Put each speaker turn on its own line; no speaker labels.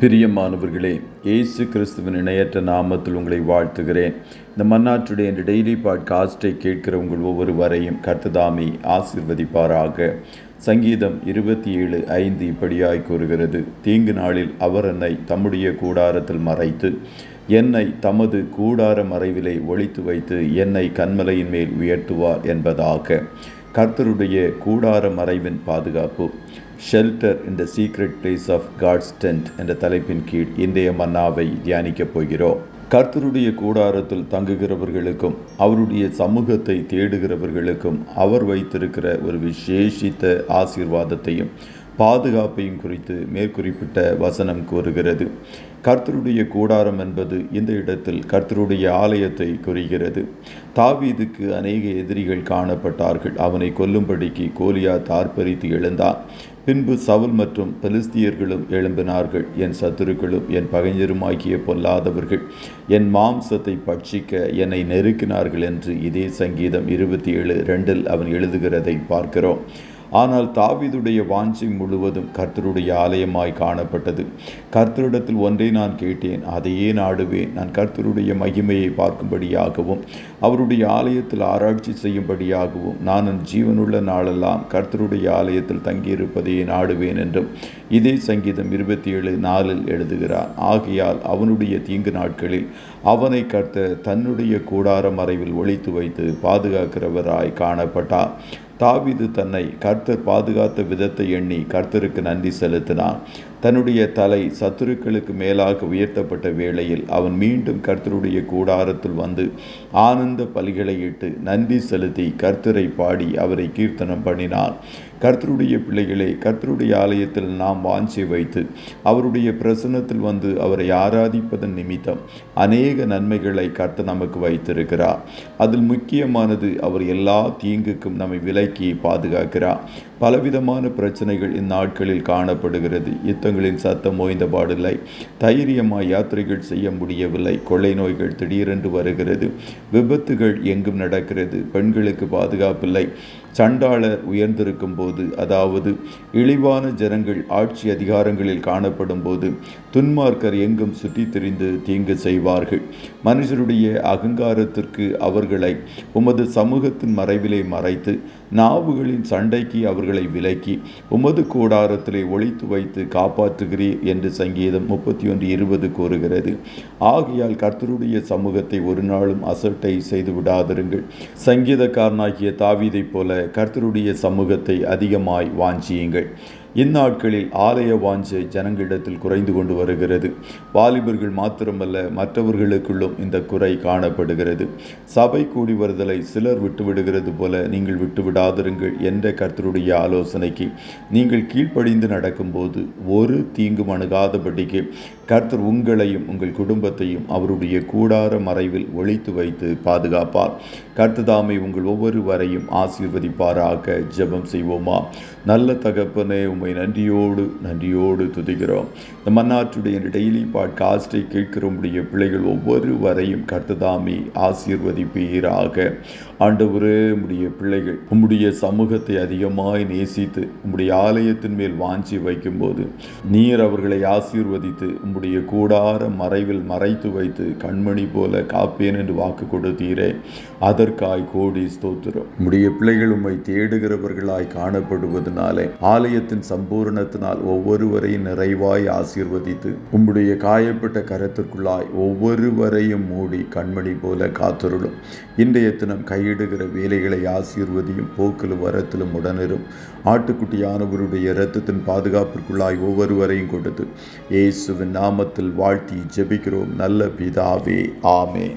பிரியமானவர்களே, இயேசு கிறிஸ்துவின் இணையற்ற நாமத்தில் உங்களை வாழ்த்துகிறேன். இந்த மன்னாற்றுடைய இந்த டெய்லி பாட்காஸ்டை கேட்கிற உங்கள் ஒவ்வொருவரையும் கர்த்தர் ஆசீர்வதிப்பாராக. சங்கீதம் 27:5 இப்படியாய் கூறுகிறது: தீங்கு நாளில் அவர் என்னை தம்முடைய கூடாரத்தில் மறைத்து, என்னை தமது கூடார மறைவிலே ஒளித்து வைத்து, என்னை கன்மலையின் மேல் உயர்த்துவார் என்பதாக. கர்த்தருடைய கூடார மறைவின் பாதுகாப்பு, shelter in the secret place of God's tent என்ற தலைப்பின் கீழ் இன்றைய மன்னாவை தியானிக்கப் போகிறோம். கர்த்தருடைய கூடாரத்தில் தங்குகிறவர்களுக்கும் அவருடைய சமூகத்தை தேடுகிறவர்களுக்கும் அவர் வைத்திருக்கிற ஒரு விசேஷித்த ஆசீர்வாதத்தையும் பாதுகாப்பையும் குறித்து மேற்குறிப்பிட்ட வசனம் கூறுகிறது. கர்த்தருடைய கூடாரம் என்பது இந்த இடத்தில் கர்த்தருடைய ஆலயத்தை குறிக்கிறது. தாவீதுக்கு அநேக எதிரிகள் காணப்பட்டார்கள். அவனை கொல்லும்படிக்கு கோலியாத் ஆர்ப்பரித்து எழுந்தான். பின்பு சவுல் மற்றும் பெலிஸ்தியர்களும் எழும்பினார்கள். என் சத்துருக்களும் என் பகைஞருமாகிய பொல்லாதவர்கள் என் மாம்சத்தை பட்சிக்க என்னை நெருக்கினார்கள் என்று இதே சங்கீதம் 27:2 அவன் எழுதுகிறதை பார்க்கிறோம். ஆனால் தாவீதுடைய வாஞ்சை முழுவதும் கர்த்தருடைய ஆலயமாய் காணப்பட்டது. கர்த்தரிடத்தில் ஒன்றை நான் கேட்டேன், அதையே நாடுவேன். நான் கர்த்தருடைய மகிமையை பார்க்கும்படியாகவும் அவருடைய ஆலயத்தில் ஆராய்ச்சி செய்யும்படியாகவும் நான் என் ஜீவனுள்ள நாளெல்லாம் கர்த்தருடைய ஆலயத்தில் தங்கியிருப்பதையே நாடுவேன் என்றும் இதே சங்கீதம் 27:4 எழுதுகிறார். ஆகையால் அவனுடைய தீங்கு நாட்களில் அவனை கர்த்தர் தன்னுடைய கூடார மறைவில் ஒளித்து வைத்து பாதுகாக்கிறவராய் காணப்பட்டார். தாவீது தன்னை கர்த்தர் பாதுகாத்த விதத்தை எண்ணி கர்த்தருக்கு நன்றி செலுத்தினான். தன்னுடைய தலை சத்துருக்களுக்கு மேலாக உயர்த்தப்பட்ட வேளையில் அவன் மீண்டும் கர்த்தருடைய கூடாரத்தில் வந்து ஆனந்த பலிகளை இட்டு நன்றி செலுத்தி கர்த்தரை பாடி அவரை கீர்த்தனம் பண்ணினான். கர்த்தருடைய பிள்ளைகளே, கர்த்தருடைய ஆலயத்தில் நாம் வாஞ்சை வைத்து அவருடைய பிரசன்னத்தில் வந்து அவரை ஆராதிப்பதன் நிமித்தம் அநேக நன்மைகளை கர்த்தர் நமக்கு வைத்திருக்கிறார். அதில் முக்கியமானது, அவர் எல்லா தீங்குக்கும் நம்மை விலக்கி பாதுகாக்கிறார். பலவிதமான பிரச்சனைகள் இந்நாட்களில் காணப்படுகிறது. யுத்தங்களின் சத்தம் ஓய்ந்த பாடில்லை. தைரியமாய் யாத்திரைகள் செய்ய முடியவில்லை. கொள்ளை நோய்கள் திடீரென்று வருகிறது. விபத்துகள் எங்கும் நடக்கிறது. பெண்களுக்கு பாதுகாப்பில்லை. சண்டாளர் உயர்ந்திருக்கும் போது, அதாவது இழிவான ஜனங்கள் ஆட்சி அதிகாரங்களில் காணப்படும் போது, துன்மார்க்கர் எங்கும் சுற்றி திரிந்து தீங்கு செய்வார்கள். மனுஷருடைய அகங்காரத்திற்கு அவர்களை உமது சமூகத்தின் மறைவிலே மறைத்து, நாவுகளின் சண்டைக்கு அவர்களை விலக்கி உமது கூடாரத்திலே ஒளித்து வைத்து காப்பாற்றுகிறீர் என்று சங்கீதம் 31:20 கூறுகிறது. ஆகையால் கர்த்தருடைய சமூகத்தை ஒரு நாளும் அசட்டை செய்து விடாதிருங்கள். சங்கீதக்காரனாகிய தாவீதைப் போல கர்த்தருடைய சமூகத்தை அதிகமாய் வாஞ்சியுங்கள். இந்நாட்களில் ஆலய வாஞ்சை ஜனங்களிடத்தில் குறைந்து கொண்டு வருகிறது. வாலிபர்கள் மாத்திரமல்ல, மற்றவர்களுக்குள்ளும் இந்த குறை காணப்படுகிறது. சபை கூடி வருதலை சிலர் விட்டுவிடுகிறது போல நீங்கள் விட்டுவிடாதிருங்கள் என்ற கர்த்தருடைய ஆலோசனைக்கு நீங்கள் கீழ்ப்படிந்து நடக்கும்போது ஒரு தீங்கும் அணுகாதபடிக்கு கர்த்தர் உங்களையும் உங்கள் குடும்பத்தையும் அவருடைய கூடார மறைவில் ஒளித்து வைத்து பாதுகாப்பார். கர்த்ததாமை உங்கள் ஒவ்வொருவரையும் ஆசீர்வதிப்பாராக. ஜெபம் செய்வோமா? நல்ல தகப்பனே, உம்மை நன்றியோடு துதிக்கிறோம். இந்த மன்னாற்றுடைய டெய்லி பாட்காஸ்டை கேட்கிற உம்முடைய பிள்ளைகள் ஒவ்வொருவரையும் கர்த்ததாமே ஆசீர்வதிப்பீராக. ஆண்டவரே, உம்முடைய பிள்ளைகள் உம்முடைய சமூகத்தை அதிகமாய் நேசித்து உம்முடைய ஆலயத்தின் மேல் வாஞ்சி வைக்கும்போது நீர் அவர்களை ஆசீர்வதித்து உம்முடைய கூடார மறைவில் மறைத்து வைத்து கண்மணி போல காப்பேன் என்று வாக்கு கொடுத்தீரே, அதற்காய் கோடி ஸ்தோத்திரம். உம்முடைய பிள்ளைகள் உம்மை தேடுகிறவர்களாய் காணப்படுவதனாலே ஆலயத்தின் சம்பூரணத்தினால் ஒவ்வொருவரையும் நிறைவாய் ஆசீர்வதித்து உம்முடைய காயப்பட்ட கரத்திற்குள்ளாய் ஒவ்வொருவரையும் மூடி கண்மணி போல காத்தருளும். இன்றைய தினம் கையிடுகிற வேலைகளை ஆசீர்வதியும். போக்கிலும் வரத்திலும் உடனிரும். ஆட்டுக்குட்டியானவருடைய இரத்தத்தின் பாதுகாப்பிற்குள்ளாய் ஒவ்வொருவரையும் கொடுத்து இயேசுவின் நாமத்தில் வாழ்த்தி ஜெபிக்கிறோம் நல்ல பிதாவே. ஆமென்.